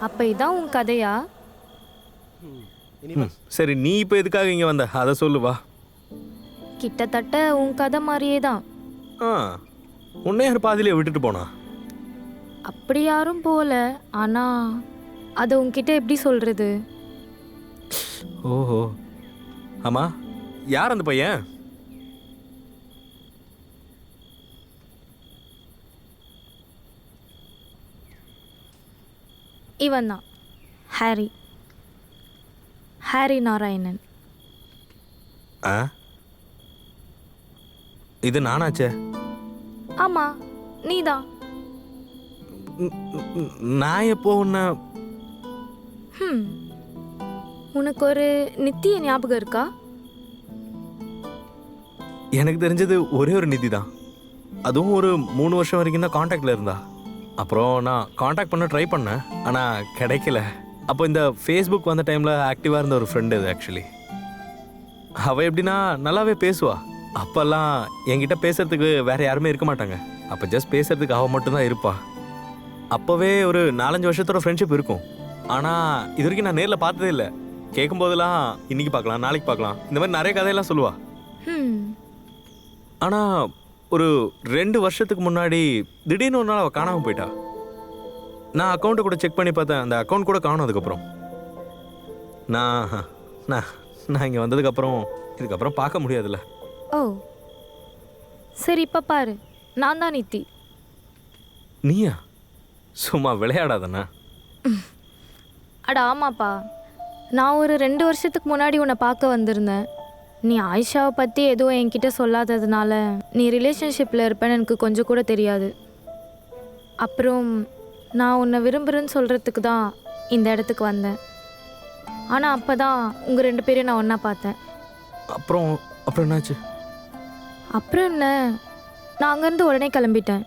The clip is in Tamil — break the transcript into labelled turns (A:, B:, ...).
A: அப்போ இதான் உன் கதையா?
B: சரி, நீ இப்போ எதுக்காக இங்கே வந்த அதை சொல்லு வா.
A: கிட்டத்தட்ட உன் கதை மாதிரியே தான்.
B: ஆ, உன்னை யார் பாதியிலே விட்டுட்டு போனா?
A: அப்படி யாரும் போல. ஆனால் அதை உன்கிட்ட எப்படி சொல்கிறது?
B: ஓஹோ, ஆமாம், யார் அந்த பையன்?
A: இவன் தான் ஹாரி. ஹாரி நாராயணன்.
B: ஆ, இது நானாச்சே.
A: ஆமாம், நீ தான்.
B: நான் எப்போ உன்னை...
A: உனக்கு ஒரு நித்திய ஞாபகம் இருக்கா?
B: எனக்கு தெரிஞ்சது ஒரே ஒரு நிதி தான். அதுவும் ஒரு 3 வருஷம் வரைக்கும் தான் காண்டாக்டில் இருந்தா. அப்புறம் நான் காண்டாக்ட் பண்ண ட்ரை பண்ணேன், ஆனால் கிடைக்கல. அப்போ இந்த ஃபேஸ்புக் வந்த டைமில் ஆக்டிவாக இருந்த ஒரு ஃப்ரெண்டு இது ஆக்சுவலி. அவள் எப்படின்னா நல்லாவே பேசுவா. அப்போல்லாம் என்கிட்ட பேசுறதுக்கு வேற யாருமே இருக்க மாட்டாங்க. அப்போ ஜஸ்ட் பேசுறதுக்கு அவள் மட்டும்தான் இருப்பா. அப்போவே ஒரு 4-5 வருஷத்தோட ஃப்ரெண்ட்ஷிப் இருக்கும். ஆனால் இது வரைக்கும் நான் நேரில் பார்த்ததே இல்லை. கேட்கும்போதெல்லாம் இன்னைக்கு பார்க்கலாம், நாளைக்கு பார்க்கலாம், இந்த மாதிரி நிறைய கதையெல்லாம் சொல்லுவா. ஆனால் ஒரு 2 வருஷத்துக்கு முன்னாடி திடீர்னு ஒரு நாள் அவள் காணாமல் போயிட்டா. நான் அக்கௌண்ட்டை கூட செக் பண்ணி பார்த்தேன், அந்த அக்கௌண்ட் கூட காணும். அதுக்கப்புறம் நான் நான் நான் இங்கே வந்ததுக்கப்புறம் இதுக்கப்புறம் பார்க்க முடியாதுல்ல.
A: ஓ சரி, இப்போ பாரு, நான் தான் நித்தி.
B: நீயா? சும்மா விளையாடாதண்ணா.
A: அட ஆமாப்பா, நான் ஒரு 2 வருஷத்துக்கு முன்னாடி உன்னை பார்க்க வந்திருந்தேன். நீ ஆயிஷாவை பற்றி எதுவும் என்கிட்ட சொல்லாததுனால நீ ரிலேஷன்ஷிப்பில் இருப்பேன்னு எனக்கு கொஞ்சம் கூட தெரியாது. அப்புறம் நான் உன்னை விரும்புகிறேன்னு சொல்கிறதுக்கு தான் இந்த இடத்துக்கு வந்தேன். ஆனால் அப்போ தான் உங்கள் 2 பேரையும் நான் ஒன்றா பார்த்தேன்.
B: அப்புறம் அப்புறம் என்னாச்சு?
A: அப்புறம் என்ன, நான் அங்கேருந்து உடனே கிளம்பிட்டேன்.